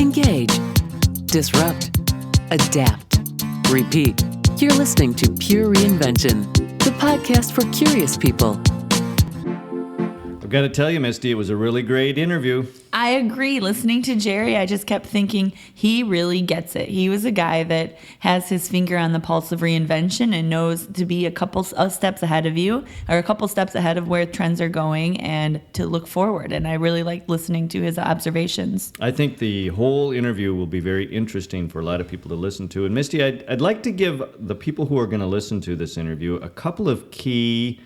Engage. Disrupt. Adapt. Repeat. You're listening to Pure Reinvention, the podcast for curious people. I've got to tell you, Misty, it was a really great interview. I agree. Listening to Gerry, I just kept thinking he really gets it. He was a guy that has his finger on the pulse of reinvention and knows to be a couple steps ahead of you, or a couple steps ahead of where trends are going, and to look forward. And I really liked listening to his observations. I think the whole interview will be very interesting for a lot of people to listen to. And Misty, I'd like to give the people who are going to listen to this interview a couple of key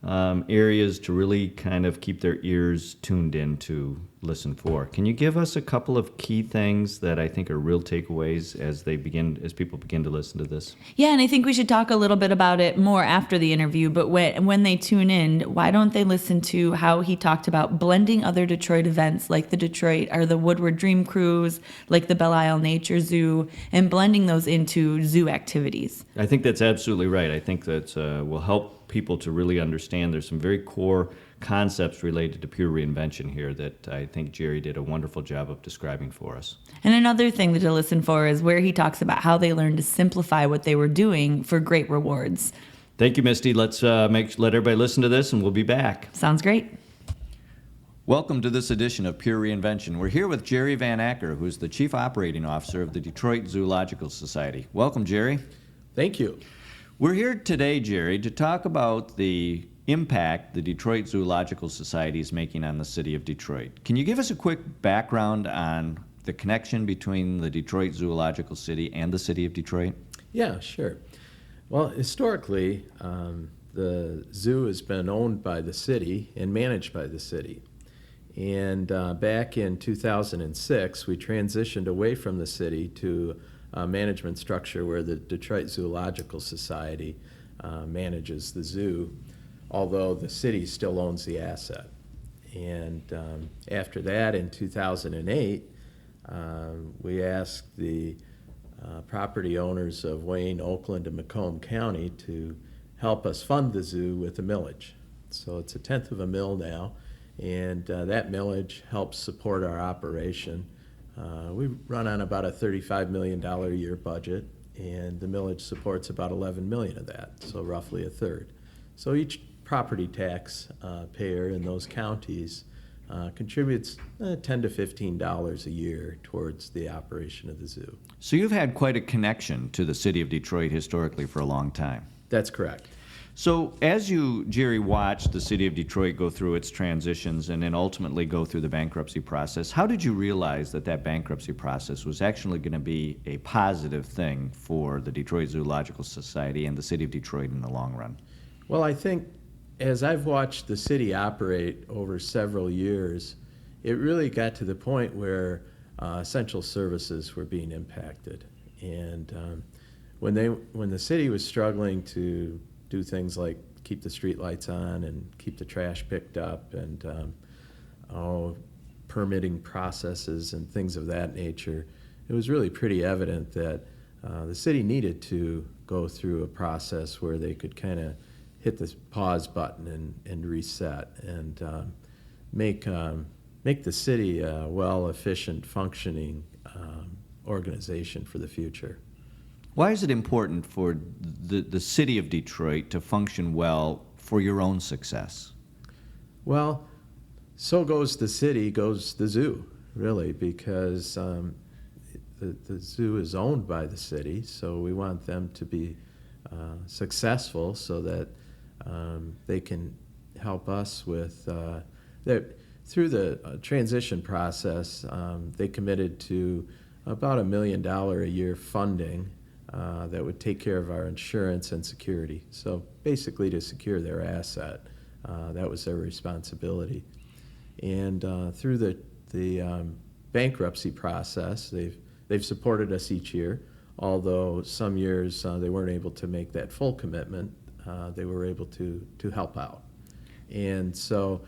areas to really kind of keep their ears tuned in to listen for. Can you give us a couple of key things that I think are real takeaways as people begin to listen to this? Yeah, and I think we should talk a little bit about it more after the interview, but when they tune in, why don't they listen to how he talked about blending other Detroit events like the Woodward Dream Cruise, like the Belle Isle Nature Zoo, and blending those into zoo activities. I think that's absolutely right. I think that will help people to really understand there's some very core concepts related to pure reinvention here that I think Gerry did a wonderful job of describing for us. And another thing to listen for is where he talks about how they learned to simplify what they were doing for great rewards. Thank you, Misty. Let's let everybody listen to this, and we'll be back. Sounds great. Welcome to this edition of Pure Reinvention. We're here with Gerry Van Acker, who's the Chief Operating Officer of the Detroit Zoological Society. Welcome, Gerry. Thank you. We're here today, Gerry, to talk about the impact the Detroit Zoological Society is making on the city of Detroit. Can you give us a quick background on the connection between the Detroit Zoological City and the city of Detroit? Yeah, sure. Well, historically, the zoo has been owned by the city and managed by the city. And back in 2006, we transitioned away from the city to a management structure where the Detroit Zoological Society manages the zoo, although the city still owns the asset. And after that, in 2008, we asked the property owners of Wayne, Oakland, and Macomb County to help us fund the zoo with a millage. So it's a tenth of a mill now, and that millage helps support our operation. We run on about a $35 million a year budget, and the millage supports about $11 million of that, so roughly a third. So each property tax payer in those counties contributes $10 to $15 a year towards the operation of the zoo. So you've had quite a connection to the city of Detroit historically for a long time. That's correct. So as you, Gerry, watched the city of Detroit go through its transitions and then ultimately go through the bankruptcy process, how did you realize that bankruptcy process was actually going to be a positive thing for the Detroit Zoological Society and the city of Detroit in the long run? Well, I think as I've watched the city operate over several years, it really got to the point where essential services were being impacted. And when the city was struggling to do things like keep the street lights on and keep the trash picked up and permitting processes and things of that nature, it was really pretty evident that the city needed to go through a process where they could kind of hit the pause button and reset and make the city a well-efficient, functioning organization for the future. Why is it important for the city of Detroit to function well for your own success? Well, so goes the city, goes the zoo, really, because the zoo is owned by the city, so we want them to be successful so that they can help us with through the transition process. They committed to about $1 million a year funding that would take care of our insurance and security. So basically to secure their asset, that was their responsibility. And through the bankruptcy process, they've supported us each year, although some years they weren't able to make that full commitment. They were able to help out. And so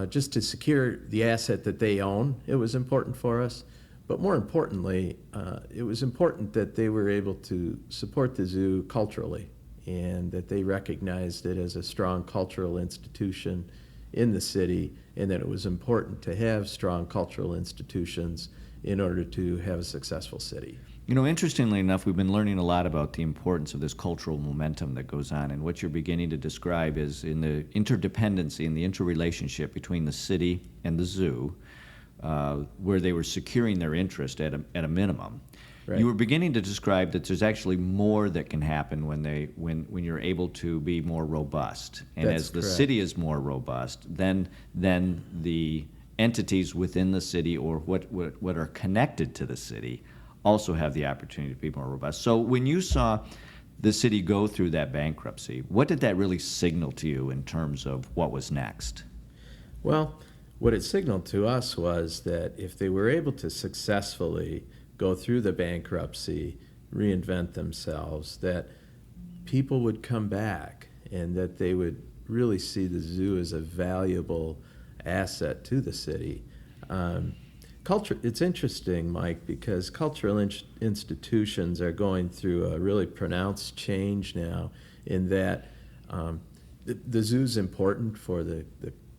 just to secure the asset that they own, it was important for us. But more importantly, it was important that they were able to support the zoo culturally and that they recognized it as a strong cultural institution in the city, and that it was important to have strong cultural institutions in order to have a successful city. You know, interestingly enough, we've been learning a lot about the importance of this cultural momentum that goes on, and what you're beginning to describe is in the interdependency and the interrelationship between the city and the zoo, where they were securing their interest at a minimum. Right. You were beginning to describe that there's actually more that can happen when you're able to be more robust, and That's as the correct. city is more robust, then the entities within the city or what are connected to the city also have the opportunity to be more robust. So when you saw the city go through that bankruptcy, what did that really signal to you in terms of what was next? Well, what it signaled to us was that if they were able to successfully go through the bankruptcy, reinvent themselves, that people would come back and that they would really see the zoo as a valuable asset to the city. It's interesting, Mike, because cultural institutions are going through a really pronounced change now in that the zoo's important for the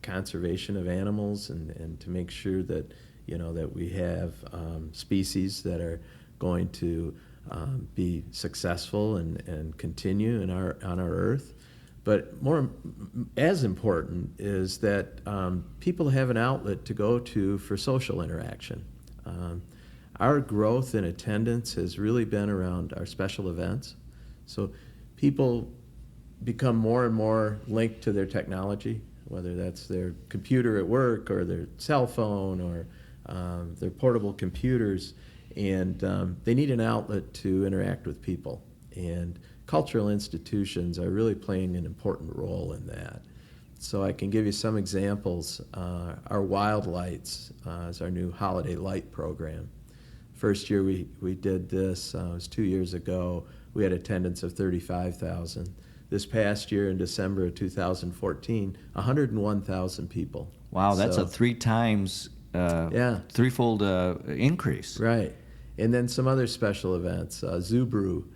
conservation of animals and to make sure that, that we have species that are going to be successful and continue on our earth. But as important is that people have an outlet to go to for social interaction. Our growth in attendance has really been around our special events. So people become more and more linked to their technology, whether that's their computer at work or their cell phone or their portable computers, and they need an outlet to interact with people. And cultural institutions are really playing an important role in that. So I can give you some examples. Our Wild Lights is our new holiday light program. First year we did this, it was 2 years ago. We had attendance of 35,000. This past year in December of 2014, 101,000 people. Wow, that's So, a threefold increase. Right. And then some other special events. Zoo Brew,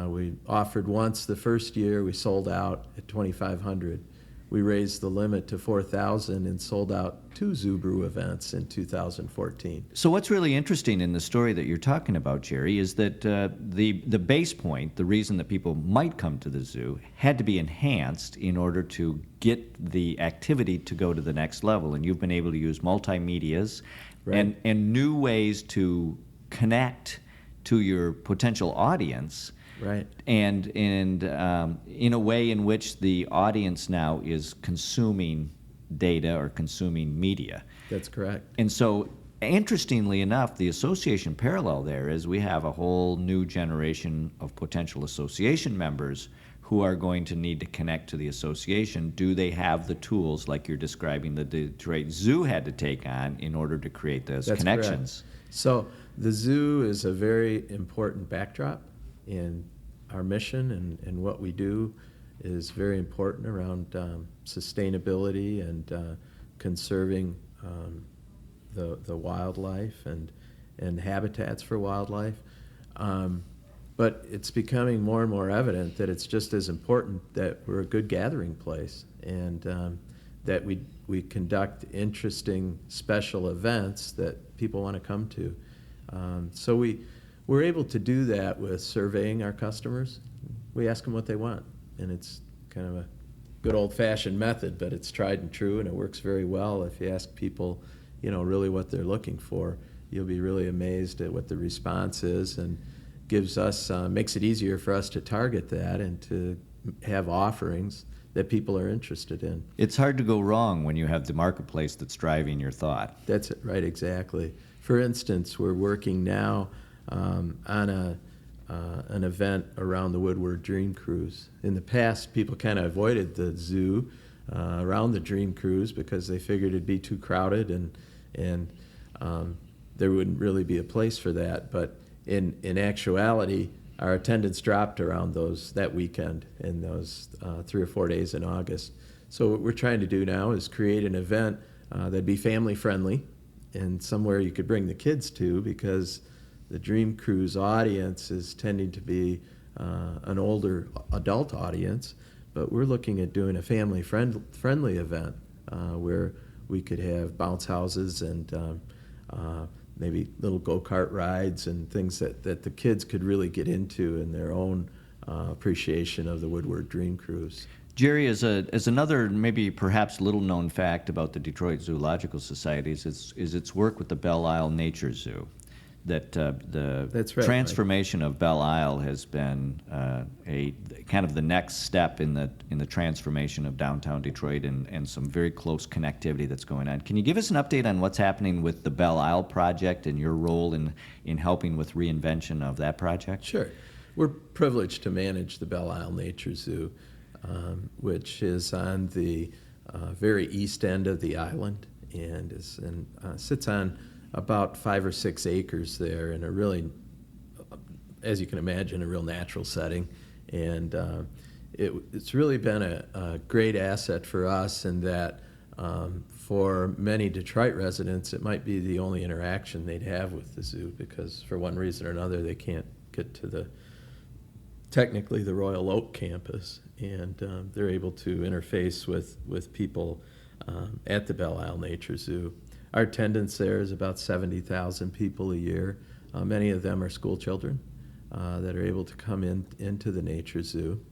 we offered once the first year, we sold out at 2,500. We raised the limit to 4,000 and sold out 2 Zoo Brew events in 2014. So what's really interesting in the story that you're talking about, Gerry, is that the base point, the reason that people might come to the zoo, had to be enhanced in order to get the activity to go to the next level. And you've been able to use multimedias Right. and new ways to connect to your potential audience. Right. And in a way in which the audience now is consuming data or consuming media. That's correct. And so, interestingly enough, the association parallel there is we have a whole new generation of potential association members who are going to need to connect to the association. Do they have the tools, like you're describing, the Detroit Zoo had to take on in order to create those That's connections? correct. So the zoo is a very important backdrop, and our mission and what we do is very important around sustainability and conserving the wildlife and habitats for wildlife. But it's becoming more and more evident that it's just as important that we're a good gathering place and that we conduct interesting special events that people want to come to. So we're able to do that with surveying our customers. We ask them what they want, and it's kind of a good old-fashioned method, but it's tried and true, and it works very well. If you ask people, really what they're looking for, you'll be really amazed at what the response is, and makes it easier for us to target that and to have offerings that people are interested in. It's hard to go wrong when you have the marketplace that's driving your thought. That's it, right, exactly. For instance, we're working now on an event around the Woodward Dream Cruise. In the past, people kind of avoided the zoo around the Dream Cruise because they figured it'd be too crowded and there wouldn't really be a place for that. But in actuality, our attendance dropped around that weekend in those 3 or 4 days in August. So what we're trying to do now is create an event that'd be family friendly and somewhere you could bring the kids to, because the Dream Cruise audience is tending to be an older adult audience, but we're looking at doing a family friendly event where we could have bounce houses and maybe little go-kart rides and things that the kids could really get into in their own appreciation of the Woodward Dream Cruise. Gerry, as another maybe perhaps little known fact about the Detroit Zoological Society is its work with the Belle Isle Nature Zoo. That That's right, transformation of Belle Isle has been a kind of the next step in the transformation of downtown Detroit and some very close connectivity that's going on. Can you give us an update on what's happening with the Belle Isle project and your role in helping with reinvention of that project? Sure. We're privileged to manage the Belle Isle Nature Zoo, which is on the very east end of the island and sits on about 5 or 6 acres there in a really, as you can imagine, a real natural setting. And it's really been a great asset for us in that for many Detroit residents, it might be the only interaction they'd have with the zoo because for one reason or another they can't get to technically the Royal Oak campus, and they're able to interface with people at the Belle Isle Nature Zoo. Our attendance there is about 70,000 people a year. Many of them are school children that are able to come into the Nature Zoo.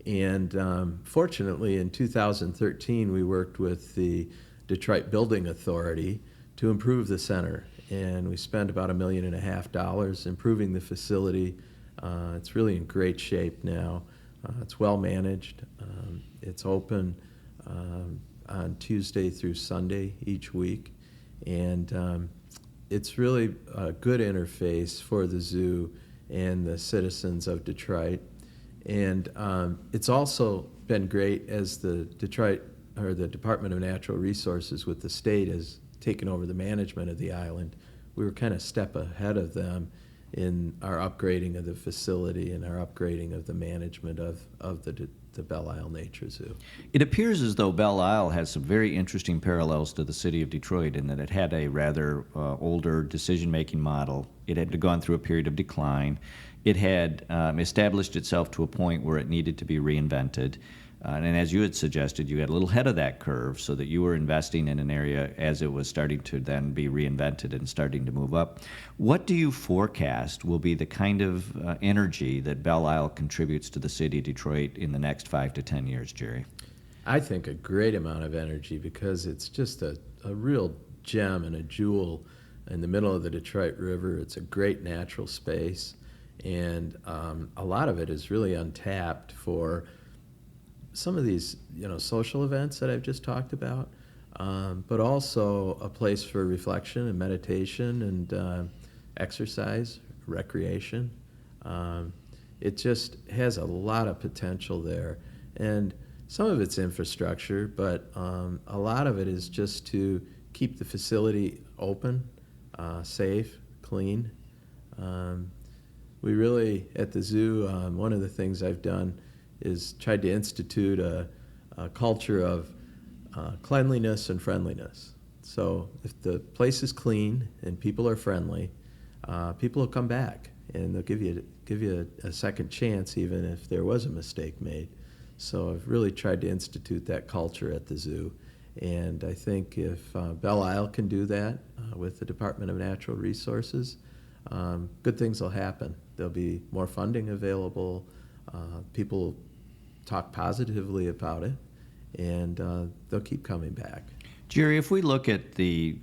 And fortunately, in 2013, we worked with the Detroit Building Authority to improve the center. And we spent about $1.5 million improving the facility. It's really in great shape now. It's well managed. It's open on Tuesday through Sunday each week. And it's really a good interface for the zoo and the citizens of Detroit. And it's also been great as the Department of Natural Resources with the state has taken over the management of the island. We were kind of a step ahead of them in our upgrading of the facility and our upgrading of the management of the Belle Isle Nature Zoo. It appears as though Belle Isle has some very interesting parallels to the city of Detroit in that it had a rather older decision-making model. It had gone through a period of decline. It had established itself to a point where it needed to be reinvented. And as you had suggested, you got a little ahead of that curve so that you were investing in an area as it was starting to then be reinvented and starting to move up. What do you forecast will be the kind of energy that Belle Isle contributes to the city of Detroit in the next 5 to 10 years, Gerry? I think a great amount of energy because it's just a real gem and a jewel in the middle of the Detroit River. It's a great natural space, and a lot of it is really untapped for some of these, social events that I've just talked about, but also a place for reflection and meditation and exercise, recreation. It just has a lot of potential there. And some of it's infrastructure, but a lot of it is just to keep the facility open, safe, clean. We really, at the zoo, one of the things I've done is tried to institute a culture of cleanliness and friendliness. So if the place is clean and people are friendly, people will come back and they'll give you a second chance even if there was a mistake made. So I've really tried to institute that culture at the zoo. And I think if Belle Isle can do that with the Department of Natural Resources, good things will happen. There'll be more funding available. People talk positively about it, and they'll keep coming back. Gerry, if we look at the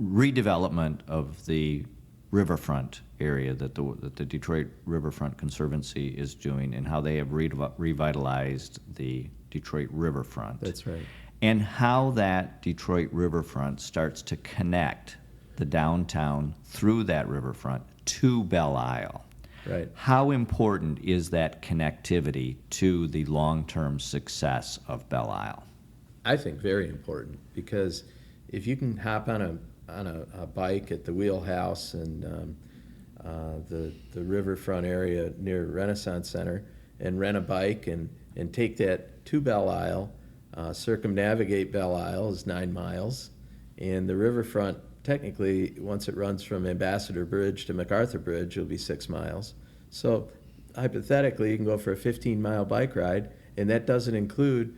redevelopment of the riverfront area that the Detroit Riverfront Conservancy is doing and how they have revitalized the Detroit riverfront. That's right. And how that Detroit riverfront starts to connect the downtown through that riverfront to Belle Isle. Right. How important is that connectivity to the long-term success of Belle Isle? I think very important, because if you can hop on a bike at the Wheelhouse and the riverfront area near Renaissance Center and rent a bike and take that to Belle Isle, circumnavigate Belle Isle is 9 miles, and the riverfront, technically, once it runs from Ambassador Bridge to MacArthur Bridge, it'll be 6 miles. So hypothetically, you can go for a 15-mile bike ride, and that doesn't include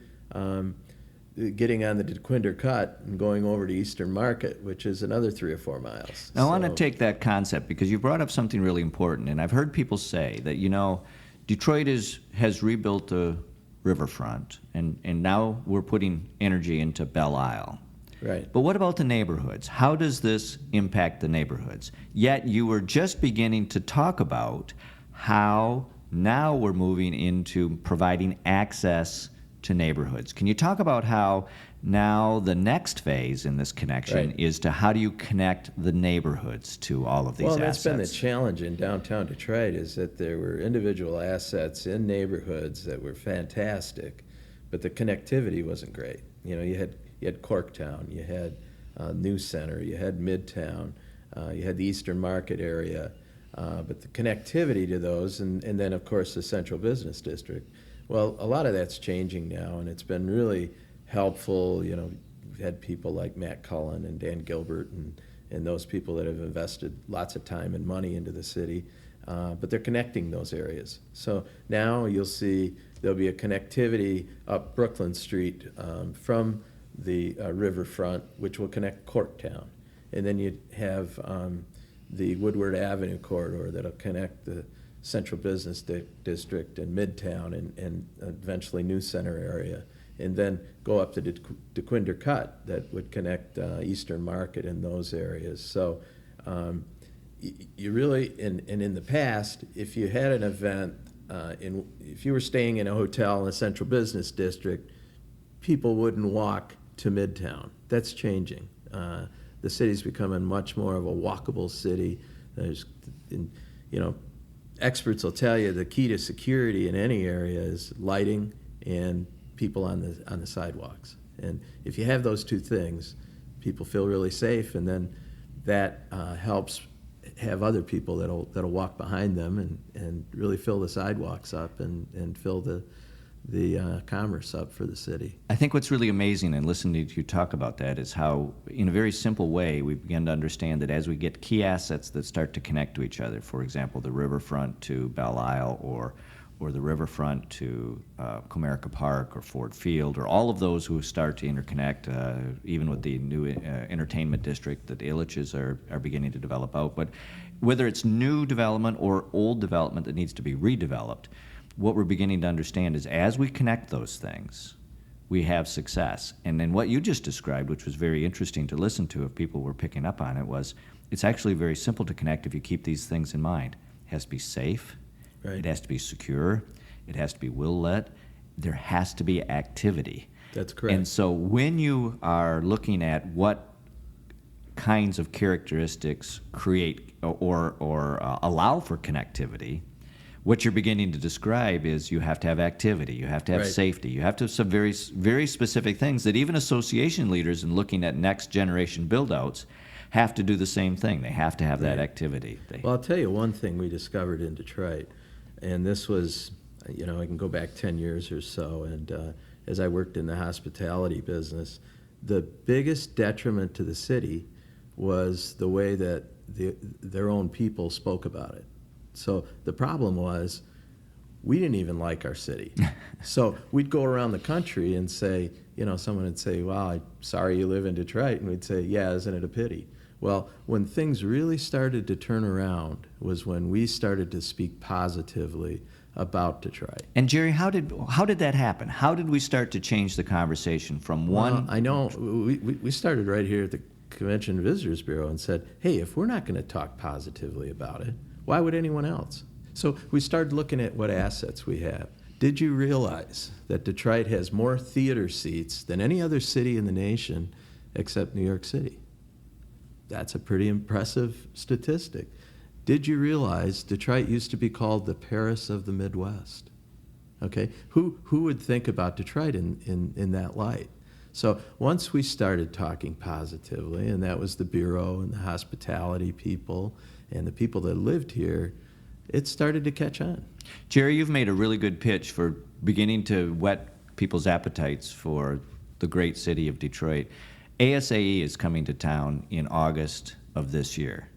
getting on the DeQuinder Cut and going over to Eastern Market, which is another 3 or 4 miles. Now, I want to take that concept because you brought up something really important, and I've heard people say that, Detroit has rebuilt the riverfront, and now we're putting energy into Belle Isle. Right. But what about the neighborhoods? How does this impact the neighborhoods? Yet you were just beginning to talk about how now we're moving into providing access to neighborhoods. Can you talk about how now the next phase in this connection Right. is to how do you connect the neighborhoods to all of these Well, assets? that's been the challenge in downtown Detroit, is that there were individual assets in neighborhoods that were fantastic, but the connectivity wasn't great. You had Corktown, you had New Center, you had Midtown, you had the Eastern Market area, but the connectivity to those, and then of course the Central Business District. Well, a lot of that's changing now, and it's been really helpful. We've had people like Matt Cullen and Dan Gilbert and those people that have invested lots of time and money into the city, but they're connecting those areas. So now you'll see there'll be a connectivity up Brooklyn Street from the riverfront, which will connect Corktown. And then you have the Woodward Avenue corridor that'll connect the Central Business District and Midtown and eventually New Center area, and then go up to DeQuinder Cut that would connect Eastern Market and those areas. So you really, and in the past, if you had an event, if you were staying in a hotel in the Central Business District, people wouldn't walk to Midtown. That's changing. The city's becoming much more of a walkable city. Experts will tell you the key to security in any area is lighting and people on the sidewalks. And if you have those two things, people feel really safe, and then that helps have other people that'll walk behind them and really fill the sidewalks up and fill the commerce up for the city. I think what's really amazing in listening to you talk about that is how, in a very simple way, we begin to understand that as we get key assets that start to connect to each other, for example, the riverfront to Belle Isle or the riverfront to Comerica Park or Ford Field, or all of those who start to interconnect, even with the new entertainment district that Illich's are beginning to develop out. But whether it's new development or old development that needs to be redeveloped, what we're beginning to understand is as we connect those things, we have success. And then what you just described, which was very interesting to listen to if people were picking up on it, was it's actually very simple to connect if you keep these things in mind. It has to be safe. Right. It has to be secure. It has to be well-lit. There has to be activity. That's correct. And so when you are looking at what kinds of characteristics create or allow for connectivity, what you're beginning to describe is you have to have activity, you have to have Right. safety, you have to have some very, very specific things that even association leaders in looking at next generation build-outs have to do the same thing. They have to have that activity. Well, I'll tell you one thing we discovered in Detroit, and this was, I can go back 10 years or so, and as I worked in the hospitality business, the biggest detriment to the city was the way that their own people spoke about it. So the problem was we didn't even like our city. So we'd go around the country and say, someone would say, "Wow, I'm sorry you live in Detroit." And we'd say, "Yeah, isn't it a pity?" Well, when things really started to turn around was when we started to speak positively about Detroit. And Gerry, how did that happen? How did we start to change the conversation from one? Well, I know we started right here at the Convention Visitors Bureau and said, "Hey, if we're not going to talk positively about it, why would anyone else?" So we started looking at what assets we have. Did you realize that Detroit has more theater seats than any other city in the nation except New York City? That's a pretty impressive statistic. Did you realize Detroit used to be called the Paris of the Midwest? Okay, who would think about Detroit in that light? So once we started talking positively, and that was the Bureau and the hospitality people and the people that lived here, it started to catch on. Gerry, you've made a really good pitch for beginning to whet people's appetites for the great city of Detroit. ASAE is coming to town in August of this year.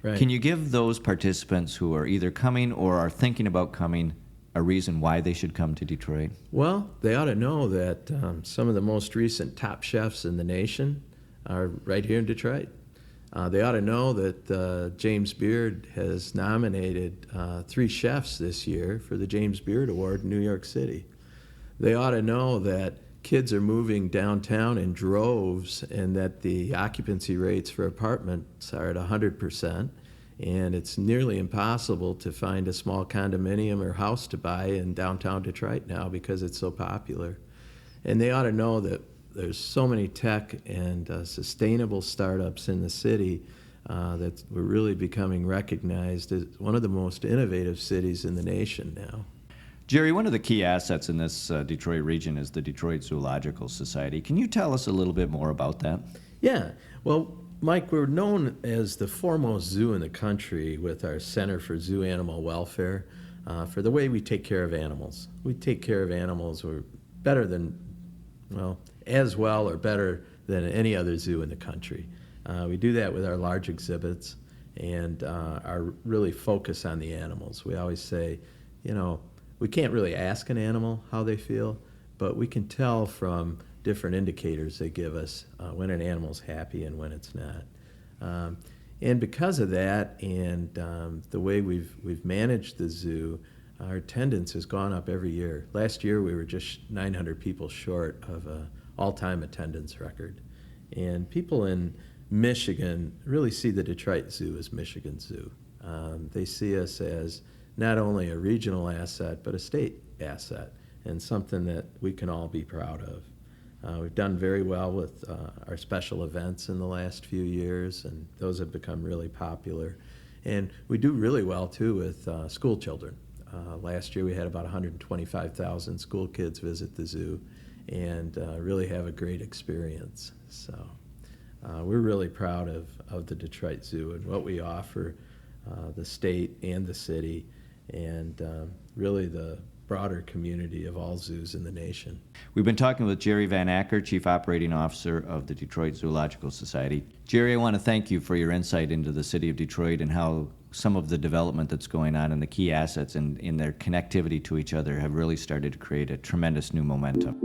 Right. Can you give those participants who are either coming or are thinking about coming a reason why they should come to Detroit? Well, they ought to know that some of the most recent top chefs in the nation are right here in Detroit. They ought to know that James Beard has nominated 3 chefs this year for the James Beard Award in New York City. They ought to know that kids are moving downtown in droves and that the occupancy rates for apartments are at 100%. And it's nearly impossible to find a small condominium or house to buy in downtown Detroit now because it's so popular. And they ought to know that there's so many tech and sustainable startups in the city that we're really becoming recognized as one of the most innovative cities in the nation now. Gerry, one of the key assets in this Detroit region is the Detroit Zoological Society. Can you tell us a little bit more about that? Yeah, well, Mike, we're known as the foremost zoo in the country with our Center for Zoo Animal Welfare for the way we take care of animals. We take care of animals we're better than, well, as well or better than any other zoo in the country. We do that with our large exhibits and our really focus on the animals. We always say, you know, we can't really ask an animal how they feel, but we can tell from different indicators they give us when an animal's happy and when it's not. And because of that and the way we've managed the zoo, our attendance has gone up every year. Last year we were just 900 people short of an all-time attendance record. And people in Michigan really see the Detroit Zoo as Michigan Zoo. They see us as not only a regional asset, but a state asset and something that we can all be proud of. We've done very well with our special events in the last few years, and those have become really popular. And we do really well, too, with school children. Last year we had about 125,000 school kids visit the zoo and really have a great experience. So we're really proud of the Detroit Zoo and what we offer the state and the city and really the broader community of all zoos in the nation. We've been talking with Gerry Van Acker, Chief Operating Officer of the Detroit Zoological Society. Gerry, I want to thank you for your insight into the city of Detroit and how some of the development that's going on and the key assets and in their connectivity to each other have really started to create a tremendous new momentum.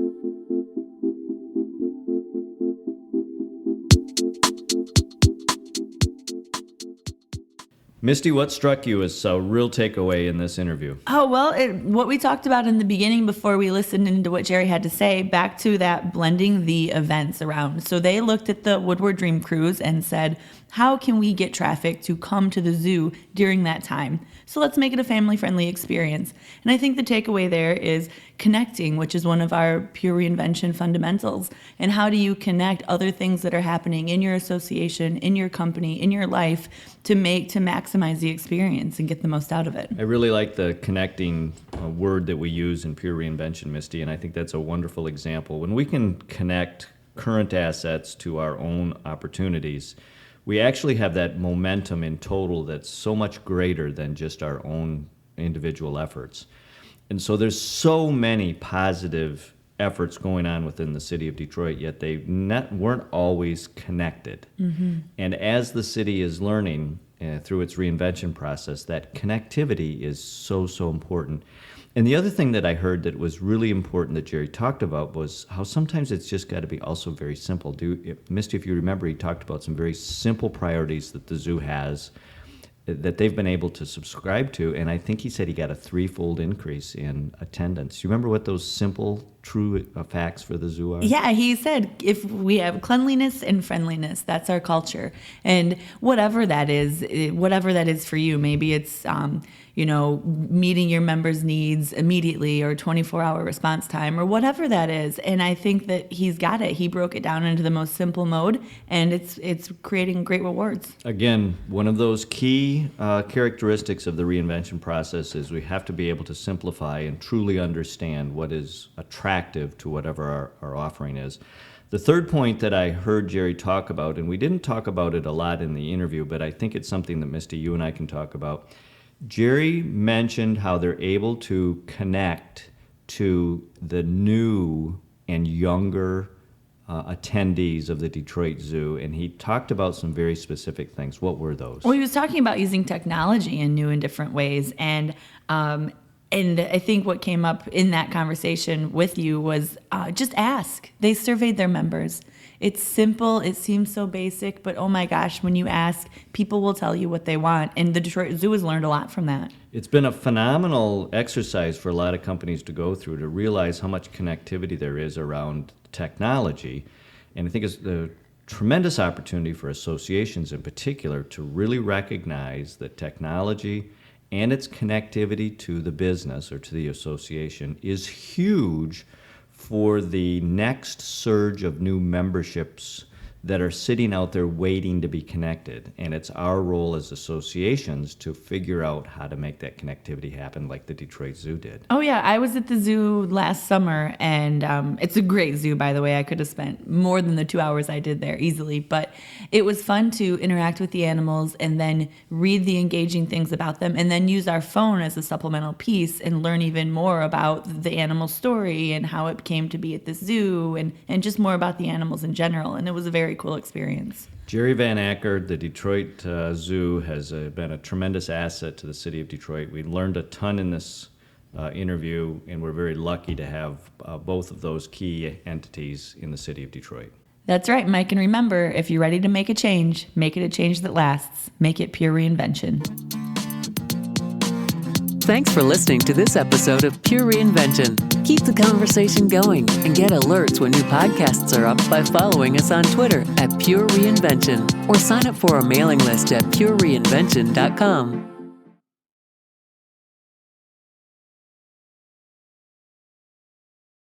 Misty, what struck you as a real takeaway in this interview? Oh, well, what we talked about in the beginning before we listened into what Gerry had to say, back to that blending the events around. So they looked at the Woodward Dream Cruise and said, how can we get traffic to come to the zoo during that time? So let's make it a family-friendly experience. And I think the takeaway there is connecting, which is one of our pure reinvention fundamentals. And how do you connect other things that are happening in your association, in your company, in your life to maximize the experience and get the most out of it? I really like the connecting word that we use in pure reinvention, Misty, and I think that's a wonderful example. When we can connect current assets to our own opportunities, we actually have that momentum in total that's so much greater than just our own individual efforts. And so there's so many positive efforts going on within the city of Detroit, yet they weren't always connected. Mm-hmm. And as the city is learning through its reinvention process, that connectivity is so, so important. And the other thing that I heard that was really important that Gerry talked about was how sometimes it's just got to be also very simple. Misty, if you remember, he talked about some very simple priorities that the zoo has that they've been able to subscribe to, and I think he said he got a 3-fold increase in attendance. You remember what those simple, true facts for the zoo are? Yeah, he said if we have cleanliness and friendliness, that's our culture. And whatever that is for you, maybe it's meeting your members' needs immediately or 24-hour response time or whatever that is. And I think that he's got it. He broke it down into the most simple mode, and it's creating great rewards. Again, one of those key characteristics of the reinvention process is we have to be able to simplify and truly understand what is attractive to whatever our offering is. The third point that I heard Gerry talk about, and we didn't talk about it a lot in the interview, but I think it's something that, Misty, you and I can talk about. Gerry mentioned how they're able to connect to the new and younger attendees of the Detroit Zoo, and he talked about some very specific things. What were those? Well, he was talking about using technology in new and different ways, and And I think what came up in that conversation with you was just ask. They surveyed their members. It's simple. It seems so basic, but oh my gosh, when you ask, people will tell you what they want. And the Detroit Zoo has learned a lot from that. It's been a phenomenal exercise for a lot of companies to go through to realize how much connectivity there is around technology. And I think it's a tremendous opportunity for associations in particular to really recognize that technology and its connectivity to the business or to the association is huge for the next surge of new memberships that are sitting out there waiting to be connected. And it's our role as associations to figure out how to make that connectivity happen like the Detroit Zoo did. Oh, yeah. I was at the zoo last summer, and it's a great zoo, by the way. I could have spent more than the 2 hours I did there easily. But it was fun to interact with the animals and then read the engaging things about them and then use our phone as a supplemental piece and learn even more about the animal story and how it came to be at the zoo and just more about the animals in general. And it was a very cool experience. Gerry Van Acker, the Detroit Zoo, has been a tremendous asset to the city of Detroit. We learned a ton in this interview, and we're very lucky to have both of those key entities in the city of Detroit. That's right, Mike. And remember, if you're ready to make a change, make it a change that lasts. Make it pure reinvention. Thanks for listening to this episode of Pure Reinvention. Keep the conversation going and get alerts when new podcasts are up by following us on Twitter at Pure Reinvention or sign up for our mailing list at purereinvention.com.